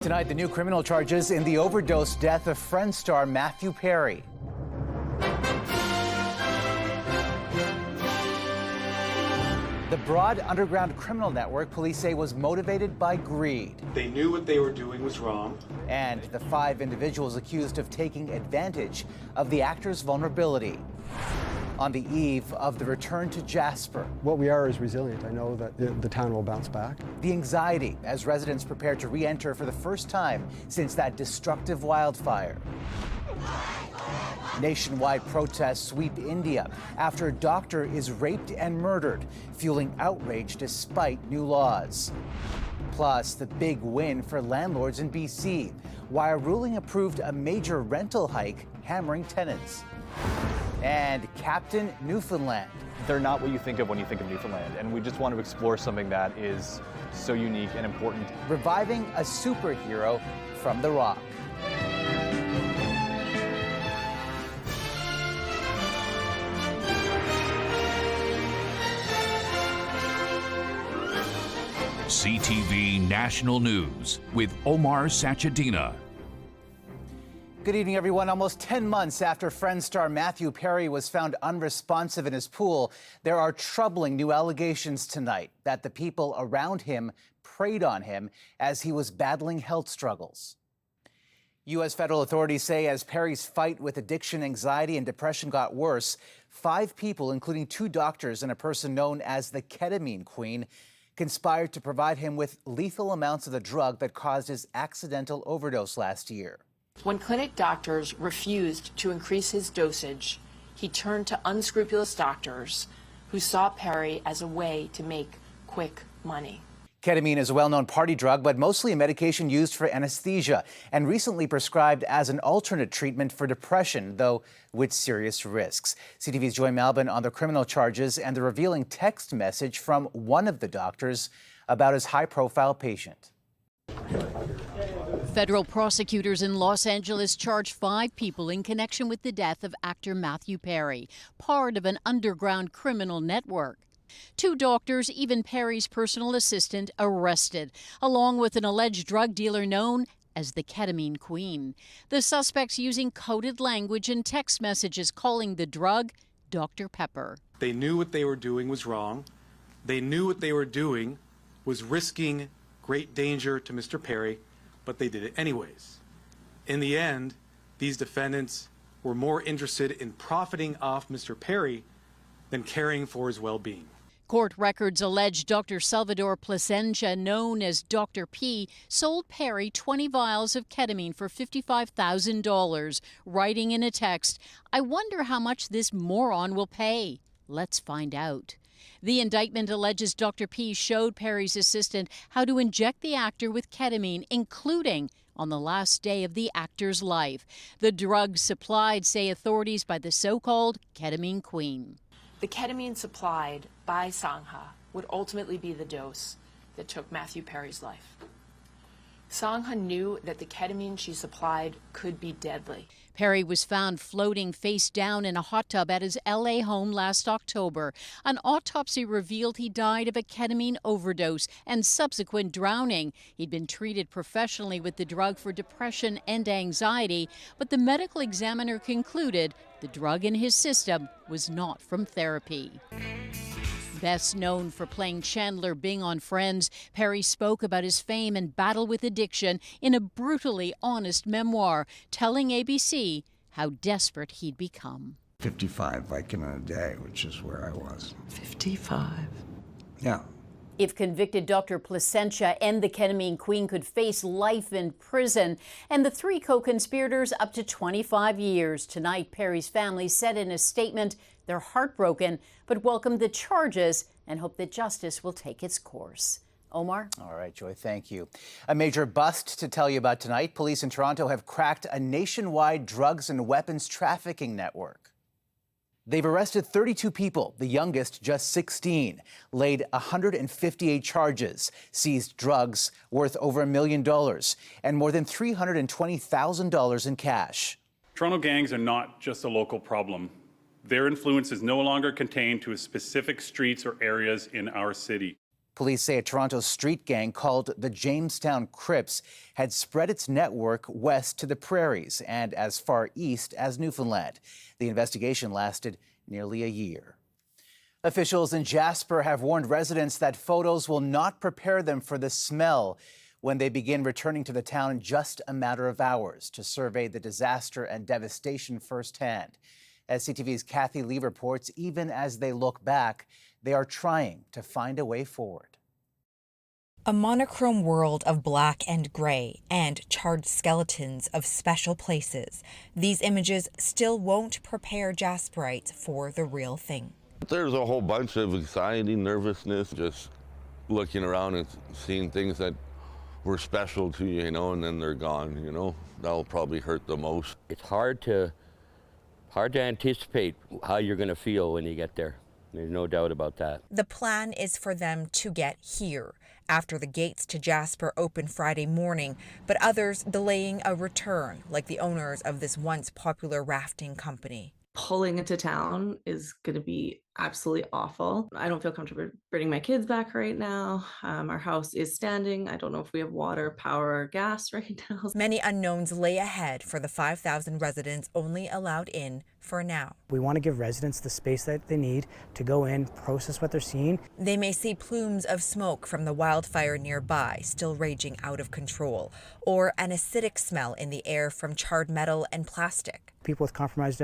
Tonight, the new criminal charges in the overdose death of Friends star Matthew Perry. The broad underground criminal network police say was motivated by greed. They knew what they were doing was wrong. And the 5 individuals accused of taking advantage of the actor's vulnerability. On the eve of the return to Jasper. What we are is resilient. I know that the town will bounce back. The anxiety as residents prepare to re-enter for the first time since that destructive wildfire. Nationwide protests sweep India after a doctor is raped and murdered, fueling outrage despite new laws. Plus, the big win for landlords in BC, why a ruling approved a major rental hike, hammering tenants. And Captain Newfoundland. They're not what you think of when you think of Newfoundland, and we just want to explore something that is so unique and important. Reviving a superhero from the rock. CTV National News with Omar Sachedina. Good evening, everyone. Almost 10 months after Friends star Matthew Perry was found unresponsive in his pool, there are troubling new allegations tonight that the people around him preyed on him as he was battling health struggles. U.S. federal authorities say as Perry's fight with addiction, anxiety, and depression got worse, 5 people, including 2 doctors and a person known as the ketamine queen, conspired to provide him with lethal amounts of the drug that caused his accidental overdose last year. When clinic doctors refused to increase his dosage, he turned to unscrupulous doctors who saw Perry as a way to make quick money. Ketamine is a well-known party drug, but mostly a medication used for anesthesia and recently prescribed as an alternate treatment for depression, though with serious risks. CTV's Joy Malbin on the criminal charges and the revealing text message from one of the doctors about his high-profile patient. Federal prosecutors in Los Angeles charged 5 people in connection with the death of actor Matthew Perry, part of an underground criminal network. 2 doctors, even Perry's personal assistant, arrested, along with an alleged drug dealer known as the ketamine queen. The suspects using coded language and text messages calling the drug Dr. Pepper. They knew what they were doing was wrong. They knew what they were doing was risking great danger to Mr. Perry, but they did it anyways. In the end, these defendants were more interested in profiting off Mr. Perry than caring for his well-being. Court records allege Dr. Salvador Plasencia, known as Dr. P, sold Perry 20 vials of ketamine for $55,000, writing in a text, "I wonder how much this moron will pay. Let's find out." The indictment alleges Dr. P showed Perry's assistant how to inject the actor with ketamine, including on the last day of the actor's life. The drug supplied, say authorities, by the so-called ketamine queen. The ketamine supplied by Sangha would ultimately be the dose that took Matthew Perry's life. Sangha knew that the ketamine she supplied could be deadly. Perry was found floating face down in a hot tub at his L.A. home last October. An autopsy revealed he died of a ketamine overdose and subsequent drowning. He'd been treated professionally with the drug for depression and anxiety, but the medical examiner concluded the drug in his system was not from therapy. Best known for playing Chandler Bing on Friends, Perry spoke about his fame and battle with addiction in a brutally honest memoir, telling ABC how desperate he'd become. 55 Vicodin a day, which is where I was. 55. Yeah. If convicted, Dr. Plasencia and the ketamine queen could face life in prison, and the 3 co-conspirators up to 25 years. Tonight, Perry's family said in a statement they're heartbroken, but welcome the charges and hope that justice will take its course. Omar? All right, Joy, thank you. A major bust to tell you about tonight. Police in Toronto have cracked a nationwide drugs and weapons trafficking network. They've arrested 32 people, the youngest just 16, laid 158 charges, seized drugs worth over $1 million, and more than $320,000 in cash. Toronto gangs are not just a local problem. Their influence is no longer contained to specific streets or areas in our city. Police say a Toronto street gang called the Jamestown Crips had spread its network west to the prairies and as far east as Newfoundland. The investigation lasted nearly a year. Officials in Jasper have warned residents that photos will not prepare them for the smell when they begin returning to the town in just a matter of hours to survey the disaster and devastation firsthand. As CTV's Kathy Lee reports, even as they look back, they are trying to find a way forward. A monochrome world of black and gray and charred skeletons of special places. These images still won't prepare Jasperites for the real thing. There's a whole bunch of anxiety, nervousness, just looking around and seeing things that were special to you, and then they're gone, That'll probably hurt the most. It's hard to anticipate how you're going to feel when you get there. There's no doubt about that. The plan is for them to get here after the gates to Jasper open Friday morning, but others delaying a return, like the owners of this once popular rafting company. Pulling into town is going to be absolutely awful. I don't feel comfortable bringing my kids back right now. Our house is standing. I don't know if we have water, power, or gas right now. Many unknowns lay ahead for the 5,000 residents only allowed in for now. We want to give residents the space that they need to go in, process what they're seeing. They may see plumes of smoke from the wildfire nearby still raging out of control, or an acidic smell in the air from charred metal and plastic. People with compromised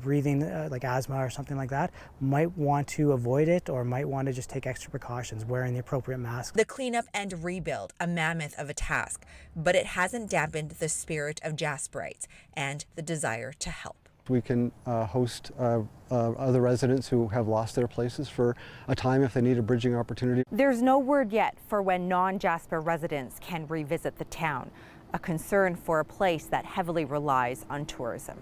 breathing, like asthma or something like that, might want to avoid it or might want to just take extra precautions, wearing the appropriate mask. The cleanup and rebuild, a mammoth of a task, but it hasn't dampened the spirit of Jasperites and the desire to help. We can host other residents who have lost their places for a time if they need a bridging opportunity. There's no word yet for when non-Jasper residents can revisit the town, a concern for a place that heavily relies on tourism.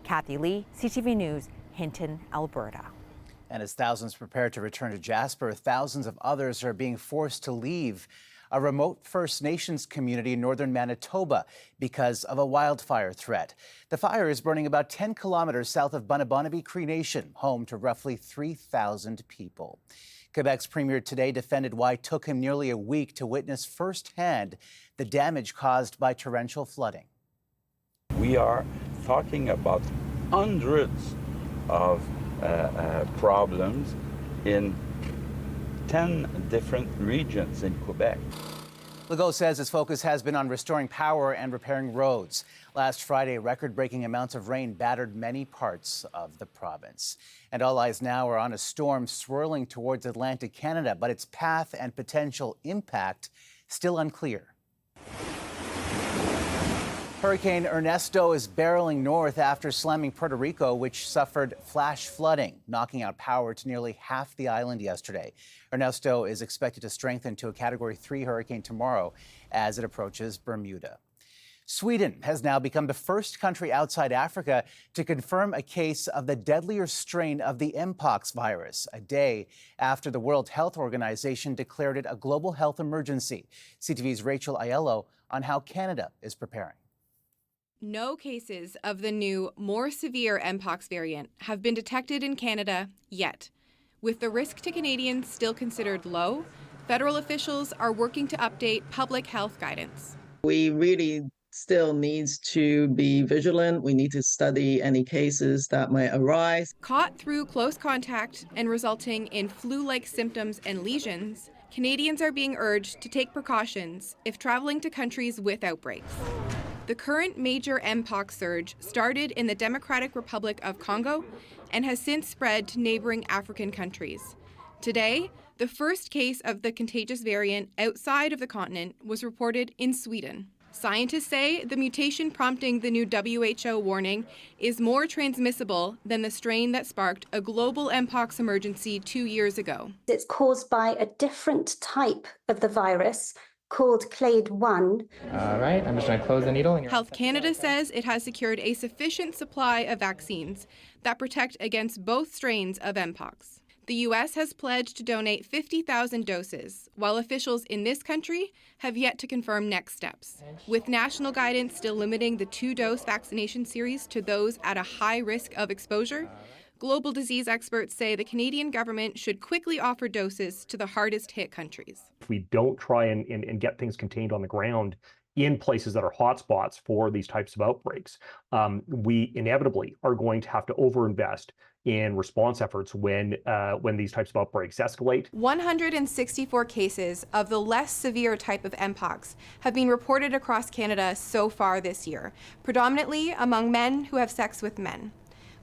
Kathy Lee, CTV News, Hinton, Alberta. And as thousands prepare to return to Jasper, thousands of others are being forced to leave a remote First Nations community in northern Manitoba because of a wildfire threat. The fire is burning about 10 kilometers south of Bunabonabee Cree Nation, home to roughly 3,000 people. Quebec's premier today defended why it took him nearly a week to witness firsthand the damage caused by torrential flooding. We are talking about hundreds of problems in 10 different regions in Quebec. Legault says his focus has been on restoring power and repairing roads. Last Friday, record-breaking amounts of rain battered many parts of the province. And all eyes now are on a storm swirling towards Atlantic Canada, but its path and potential impact still unclear. Hurricane Ernesto is barreling north after slamming Puerto Rico, which suffered flash flooding, knocking out power to nearly half the island yesterday. Ernesto is expected to strengthen to a Category 3 hurricane tomorrow as it approaches Bermuda. Sweden has now become the first country outside Africa to confirm a case of the deadlier strain of the mpox virus, a day after the World Health Organization declared it a global health emergency. CTV's Rachel Aiello on how Canada is preparing. No cases of the new, more severe mpox variant have been detected in Canada yet. With the risk to Canadians still considered low, federal officials are working to update public health guidance. We really still needs to be vigilant. We need to study any cases that might arise. Caught through close contact and resulting in flu-like symptoms and lesions, Canadians are being urged to take precautions if traveling to countries with outbreaks. The current major mpox surge started in the Democratic Republic of Congo and has since spread to neighboring African countries. Today, the first case of the contagious variant outside of the continent was reported in Sweden. Scientists say the mutation prompting the new WHO warning is more transmissible than the strain that sparked a global mpox emergency 2 years ago. It's caused by a different type of the virus called clade 1. All right, I'm just going to close the needle. Health Canada says it has secured a sufficient supply of vaccines that protect against both strains of mpox. The U.S. has pledged to donate 50,000 doses, while officials in this country have yet to confirm next steps. With national guidance still limiting the 2-dose vaccination series to those at a high risk of exposure, Global disease experts say the Canadian government should quickly offer doses to the hardest hit countries. If we don't try and get things contained on the ground in places that are hotspots for these types of outbreaks, we inevitably are going to have to overinvest in response efforts when these types of outbreaks escalate. 164 cases of the less severe type of mpox have been reported across Canada so far this year, predominantly among men who have sex with men.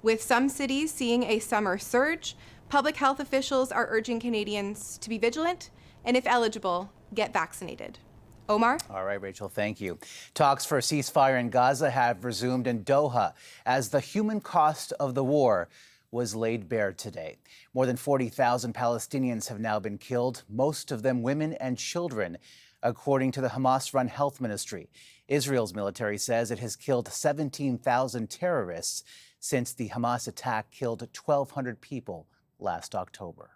With some cities seeing a summer surge, public health officials are urging Canadians to be vigilant and, if eligible, get vaccinated. Omar? All right, Rachel, thank you. Talks for a ceasefire in Gaza have resumed in Doha as the human cost of the war was laid bare today. More than 40,000 Palestinians have now been killed, most of them women and children, according to the Hamas-run health ministry. Israel's military says it has killed 17,000 terrorists since the Hamas attack killed 1,200 people last October.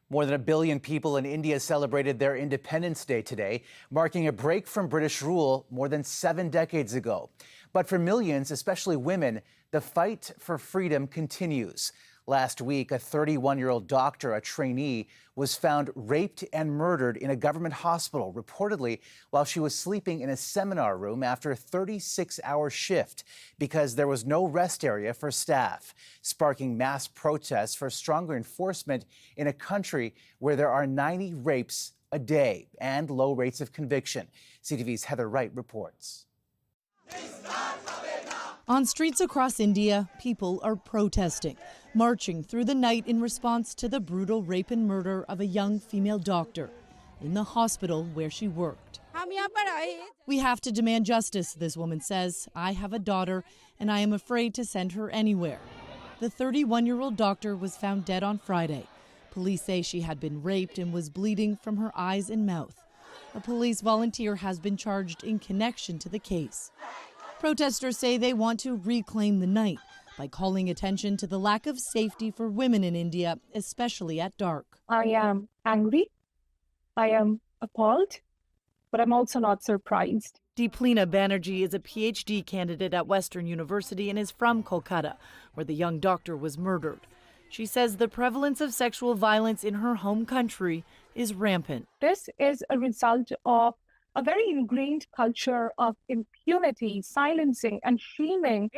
More than 1 billion people in India celebrated their Independence Day today, marking a break from British rule more than 7 decades ago. But for millions, especially women, the fight for freedom continues. Last week, a 31-year-old doctor, a trainee, was found raped and murdered in a government hospital, reportedly while she was sleeping in a seminar room after a 36-hour shift because there was no rest area for staff, sparking mass protests for stronger enforcement in a country where there are 90 rapes a day and low rates of conviction. CTV's Heather Wright reports. On streets across India, people are protesting, marching through the night in response to the brutal rape and murder of a young female doctor in the hospital where she worked. We have to demand justice, this woman says. I have a daughter and I am afraid to send her anywhere. The 31-year-old doctor was found dead on Friday. Police say she had been raped and was bleeding from her eyes and mouth. A police volunteer has been charged in connection to the case. Protesters say they want to reclaim the night by calling attention to the lack of safety for women in India, especially at dark. I am angry, I am appalled, but I'm also not surprised. Deeplina Banerjee is a PhD candidate at Western University and is from Kolkata, where the young doctor was murdered. She says the prevalence of sexual violence in her home country is rampant. This is a result of a very ingrained culture of impunity, silencing, and shaming.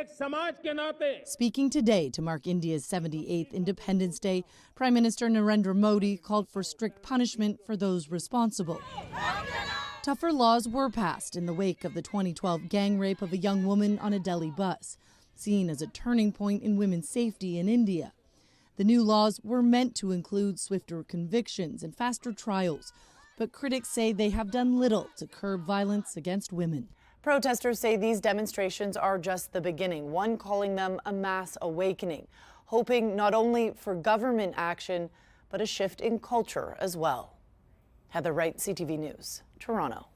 Speaking today to mark India's 78th Independence Day, Prime Minister Narendra Modi called for strict punishment for those responsible. Tougher laws were passed in the wake of the 2012 gang rape of a young woman on a Delhi bus, seen as a turning point in women's safety in India. The new laws were meant to include swifter convictions and faster trials, but critics say they have done little to curb violence against women. Protesters say these demonstrations are just the beginning, one calling them a mass awakening, hoping not only for government action, but a shift in culture as well. Heather Wright, CTV News, Toronto.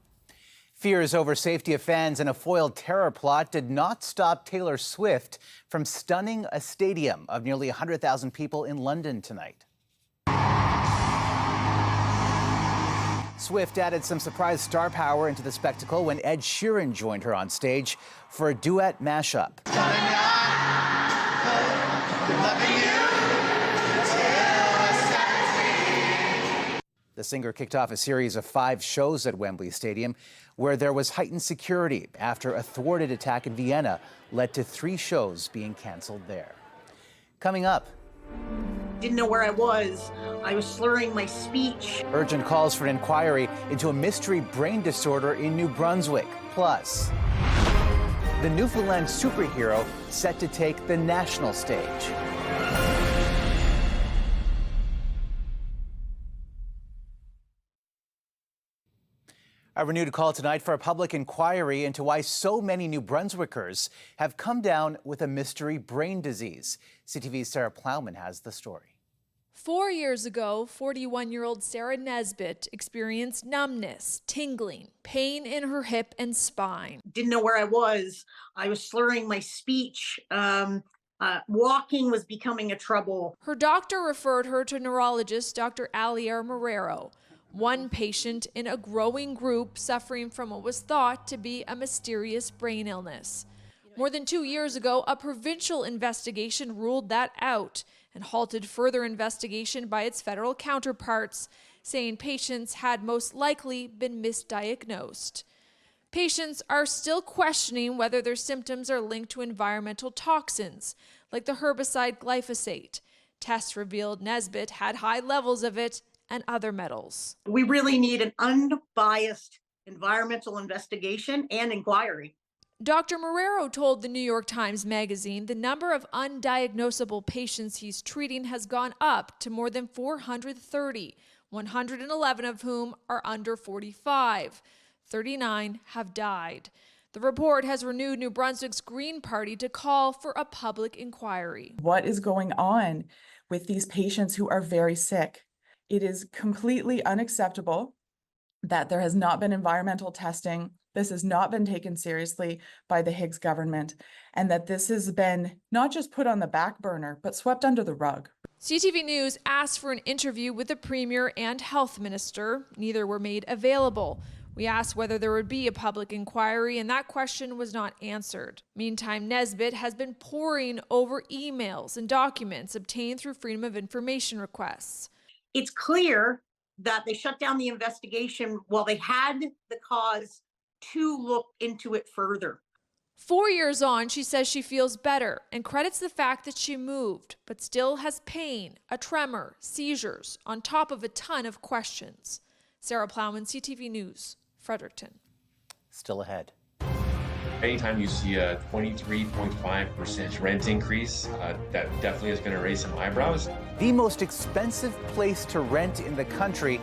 Fears over safety of fans and a foiled terror plot did not stop Taylor Swift from stunning a stadium of nearly 100,000 people in London tonight. Swift added some surprise star power into the spectacle when Ed Sheeran joined her on stage for a duet mashup. The singer kicked off a series of 5 shows at Wembley Stadium where there was heightened security after a thwarted attack in Vienna led to 3 shows being canceled there. Coming up. Didn't know where I was. I was slurring my speech. Urgent calls for an inquiry into a mystery brain disorder in New Brunswick. Plus, the Newfoundland superhero set to take the national stage. A renewed call tonight for a public inquiry into why so many New Brunswickers have come down with a mystery brain disease. CTV's Sarah Plowman has the story. 4 years ago, 41-year-old Sarah Nesbitt experienced numbness, tingling, pain in her hip and spine. Didn't know where I was. I was slurring my speech. Walking was becoming a trouble. Her doctor referred her to neurologist Dr. Alier Marrero, one patient in a growing group suffering from what was thought to be a mysterious brain illness. More than 2 years ago, a provincial investigation ruled that out and halted further investigation by its federal counterparts, saying patients had most likely been misdiagnosed. Patients are still questioning whether their symptoms are linked to environmental toxins, like the herbicide glyphosate. Tests revealed Nesbitt had high levels of it and other metals. We really need an unbiased environmental investigation and inquiry. Dr. Marrero told the New York Times Magazine the number of undiagnosable patients he's treating has gone up to more than 430, 111 of whom are under 45. 39 have died. The report has renewed New Brunswick's Green Party to call for a public inquiry. What is going on with these patients who are very sick? It is completely unacceptable that there has not been environmental testing. This has not been taken seriously by the Higgs government, and that this has been not just put on the back burner, but swept under the rug. CTV News asked for an interview with the Premier and Health Minister. Neither were made available. We asked whether there would be a public inquiry, and that question was not answered. Meantime, Nesbitt has been poring over emails and documents obtained through Freedom of Information requests. It's clear that they shut down the investigation while they had the cause to look into it further. 4 years on, she says she feels better and credits the fact that she moved, but still has pain, a tremor, seizures, on top of a ton of questions. Sarah Plowman, CTV News, Fredericton. Still ahead. Anytime you see a 23.5% rent increase, that definitely is going to raise some eyebrows. The most expensive place to rent in the country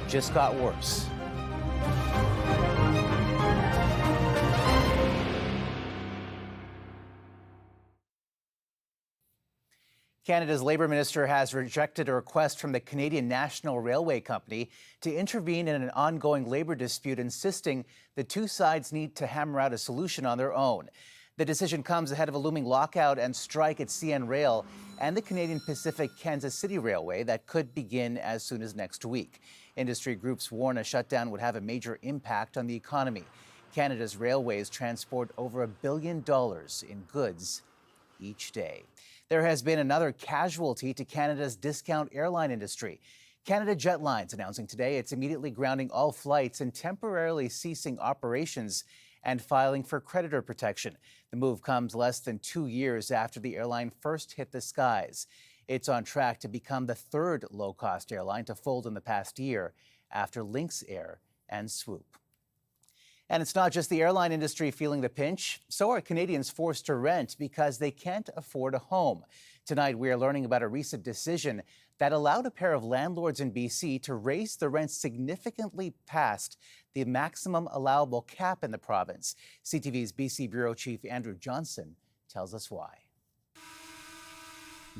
just got worse. Canada's Labour Minister has rejected a request from the Canadian National Railway Company to intervene in an ongoing labour dispute, insisting the two sides need to hammer out a solution on their own. The decision comes ahead of a looming lockout and strike at CN Rail and the Canadian Pacific Kansas City Railway that could begin as soon as next week. Industry groups warn a shutdown would have a major impact on the economy. Canada's railways transport over $1 billion in goods each day. There has been another casualty to Canada's discount airline industry. Canada Jetlines announcing today it's immediately grounding all flights and temporarily ceasing operations and filing for creditor protection. The move comes less than 2 years after the airline first hit the skies. It's on track to become the third low-cost airline to fold in the past year after Lynx Air and Swoop. And it's not just the airline industry feeling the pinch. So are Canadians forced to rent because they can't afford a home. Tonight, we are learning about a recent decision that allowed a pair of landlords in BC to raise the rent significantly past the maximum allowable cap in the province. CTV's BC Bureau Chief Andrew Johnson tells us why.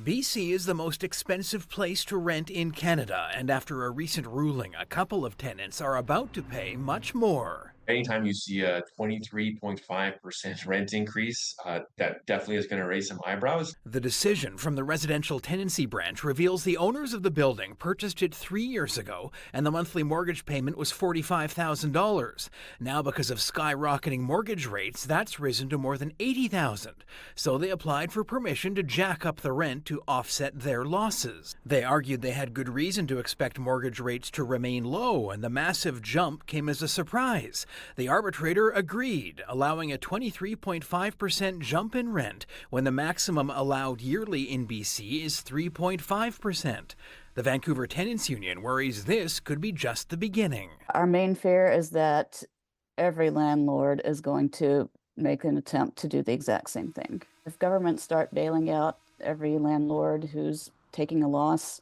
BC is the most expensive place to rent in Canada, and after a recent ruling, a couple of tenants are about to pay much more. Anytime you see a 23.5% rent increase, that definitely is going to raise some eyebrows. The decision from the residential tenancy branch reveals the owners of the building purchased it 3 years ago, and the monthly mortgage payment was $45,000. Now, because of skyrocketing mortgage rates, that's risen to more than $80,000. So they applied for permission to jack up the rent to offset their losses. They argued they had good reason to expect mortgage rates to remain low, and the massive jump came as a surprise. The arbitrator agreed, allowing a 23.5% jump in rent when the maximum allowed yearly in BC is 3.5%. The Vancouver Tenants Union worries this could be just the beginning. Our main fear is that every landlord is going to make an attempt to do the exact same thing. If governments start bailing out every landlord who's taking a loss,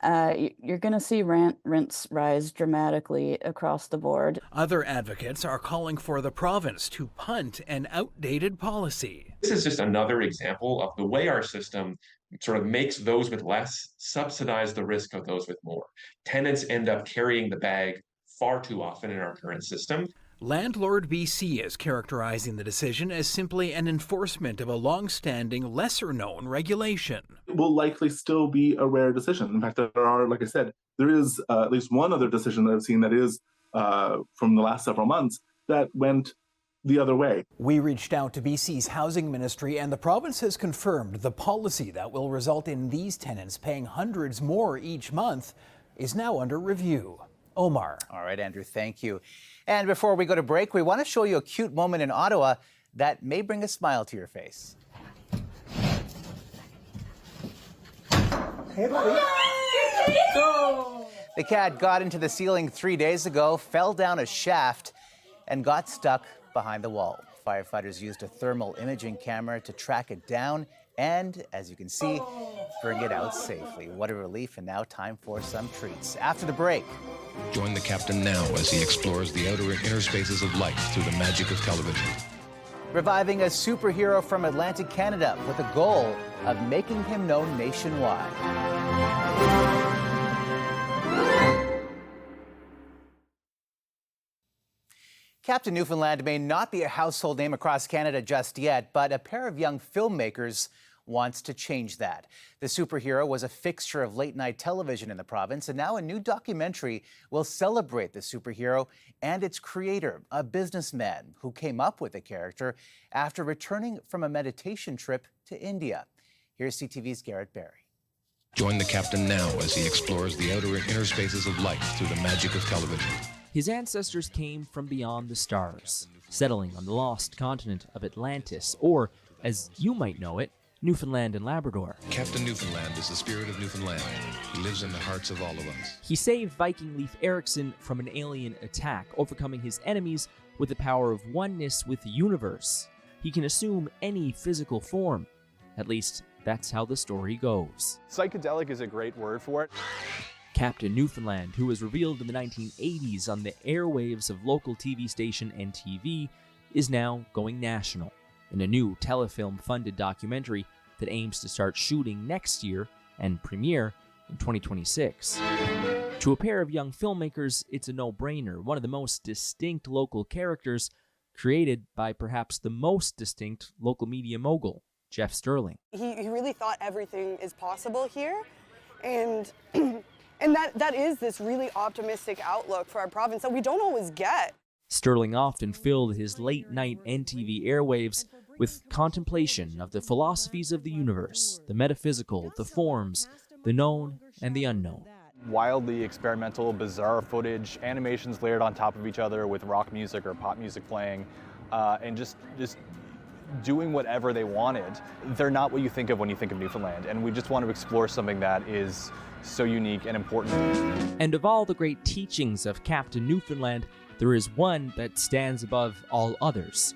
you're going to see rents rise dramatically across the board. Other advocates are calling for the province to punt an outdated policy. This is just another example of the way our system sort of makes those with less subsidize the risk of those with more. Tenants end up carrying the bag far too often in our current system. Landlord BC is characterizing the decision as simply an enforcement of a long-standing, lesser-known regulation. It will likely still be a rare decision. In fact, there are, like I said, there is at least one other decision that I've seen that is from the last several months that went the other way. We reached out to BC's housing ministry, and the province has confirmed the policy that will result in these tenants paying hundreds more each month is now under review. Omar. All right, Andrew, thank you. And before we go to break, we want to show you a cute moment in Ottawa that may bring a smile to your face. Hey, buddy. The cat got into the ceiling 3 days ago, fell down a shaft, and got stuck behind the wall. Firefighters used a thermal imaging camera to track it down and, as you can see, bring it out safely. What a relief, and now time for some treats. After the break. Join the captain now as he explores the outer and inner spaces of life through the magic of television. Reviving a superhero from Atlantic Canada with the goal of making him known nationwide. Captain Newfoundland may not be a household name across Canada just yet, but a pair of young filmmakers wants to change that. The superhero was a fixture of late-night television in the province, and now a new documentary will celebrate the superhero and its creator, a businessman who came up with the character after returning from a meditation trip to India. Here's CTV's Garrett Barry. Join the captain now as he explores the outer and inner spaces of life through the magic of television. His ancestors came from beyond the stars, settling on the lost continent of Atlantis, or, as you might know it, Newfoundland and Labrador. Captain Newfoundland is the spirit of Newfoundland. He lives in the hearts of all of us. He saved Viking Leif Erikson from an alien attack, overcoming his enemies with the power of oneness with the universe. He can assume any physical form. At least, that's how the story goes. Psychedelic is a great word for it. Captain Newfoundland, who was revealed in the 1980s on the airwaves of local TV station NTV, is now going national in a new telefilm-funded documentary that aims to start shooting next year and premiere in 2026. To a pair of young filmmakers, it's a no-brainer, one of the most distinct local characters created by perhaps the most distinct local media mogul, Jeff Sterling. He really thought everything is possible here, and that is this really optimistic outlook for our province that we don't always get. Sterling often filled his late-night NTV airwaves with contemplation of the philosophies of the universe, the metaphysical, the forms, the known and the unknown. Wildly experimental, bizarre footage, animations layered on top of each other with rock music or pop music playing, and just doing whatever they wanted. They're not what you think of when you think of Newfoundland, and we just want to explore something that is so unique and important. And of all the great teachings of Captain Newfoundland, there is one that stands above all others.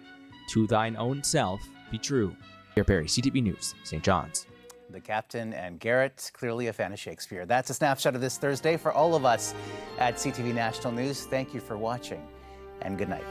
To thine own self be true. Garrett Barry, CTV News, St. John's. The captain and Garrett, clearly a fan of Shakespeare. That's a snapshot of this Thursday for all of us at CTV National News. Thank you for watching, and good night.